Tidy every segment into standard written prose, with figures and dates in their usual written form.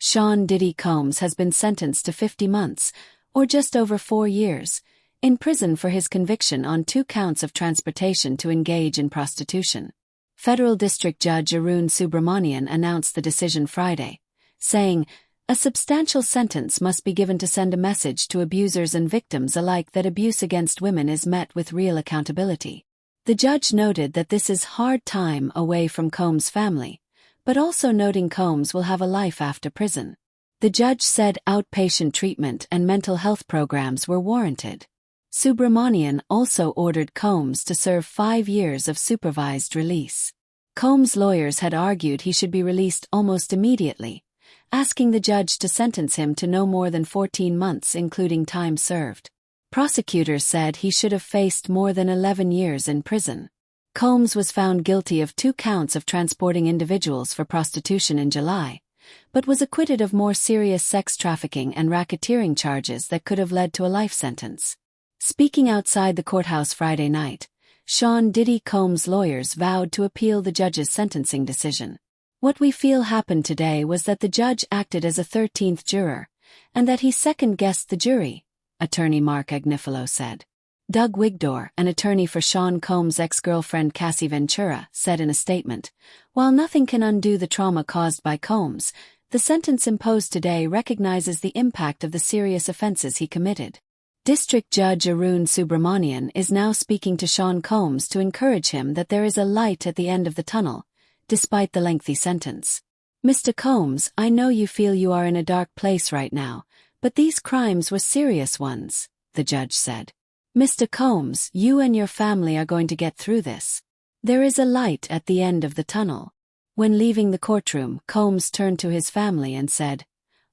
Sean Diddy Combs has been sentenced to 50 months, or just over 4 years, in prison for his conviction on 2 counts of transportation to engage in prostitution. Federal District Judge Arun Subramanian announced the decision Friday, saying, "A substantial sentence must be given to send a message to abusers and victims alike that abuse against women is met with real accountability." The judge noted that this is hard time away from Combs' family, but also noting Combs will have a life after prison. The judge said outpatient treatment and mental health programs were warranted. Subramanian also ordered Combs to serve 5 years of supervised release. Combs' lawyers had argued he should be released almost immediately, asking the judge to sentence him to no more than 14 months including time served. Prosecutors said he should have faced more than 11 years in prison. Combs was found guilty of 2 counts of transporting individuals for prostitution in July, but was acquitted of more serious sex trafficking and racketeering charges that could have led to a life sentence. Speaking outside the courthouse Friday night, Sean Diddy Combs' lawyers vowed to appeal the judge's sentencing decision. "What we feel happened today was that the judge acted as a 13th juror, and that he second-guessed the jury," attorney Mark Agnifilo said. Doug Wigdor, an attorney for Sean Combs' ex-girlfriend Cassie Ventura, said in a statement, "While nothing can undo the trauma caused by Combs, the sentence imposed today recognizes the impact of the serious offenses he committed." District Judge Arun Subramanian is now speaking to Sean Combs to encourage him that there is a light at the end of the tunnel, despite the lengthy sentence. "Mr. Combs, I know you feel you are in a dark place right now, but these crimes were serious ones," the judge said. "Mr. Combs, you and your family are going to get through this. There is a light at the end of the tunnel." When leaving the courtroom, Combs turned to his family and said,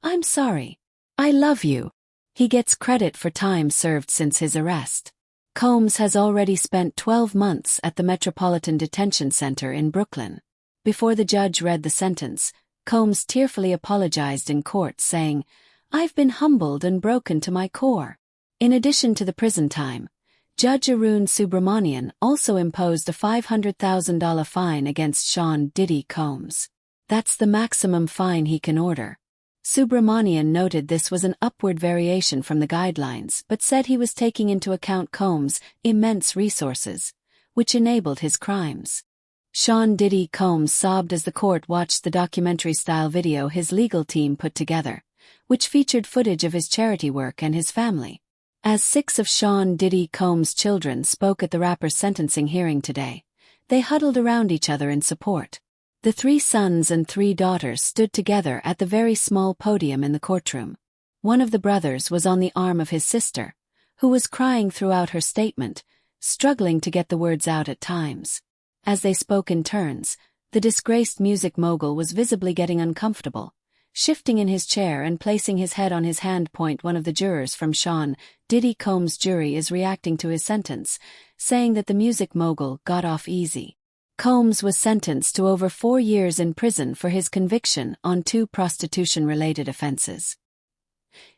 "I'm sorry. I love you." He gets credit for time served since his arrest. Combs has already spent 12 months at the Metropolitan Detention Center in Brooklyn. Before the judge read the sentence, Combs tearfully apologized in court, saying, "I've been humbled and broken to my core." In addition to the prison time, Judge Arun Subramanian also imposed a $500,000 fine against Sean Diddy Combs. That's the maximum fine he can order. Subramanian noted this was an upward variation from the guidelines but said he was taking into account Combs' immense resources, which enabled his crimes. Sean Diddy Combs sobbed as the court watched the documentary-style video his legal team put together, which featured footage of his charity work and his family. As 6 of Sean Diddy Combs' children spoke at the rapper's sentencing hearing today, they huddled around each other in support. The 3 sons and 3 daughters stood together at the very small podium in the courtroom. One of the brothers was on the arm of his sister, who was crying throughout her statement, struggling to get the words out at times. As they spoke in turns, the disgraced music mogul was visibly getting uncomfortable, shifting in his chair and placing his head on his hand. One of the jurors from Sean Diddy Combs' jury is reacting to his sentence, saying that the music mogul got off easy. Combs was sentenced to over 4 years in prison for his conviction on 2 prostitution-related offenses.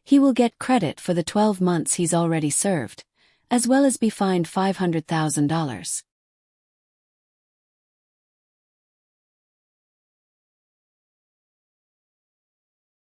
He will get credit for the 12 months he's already served, as well as be fined $500,000.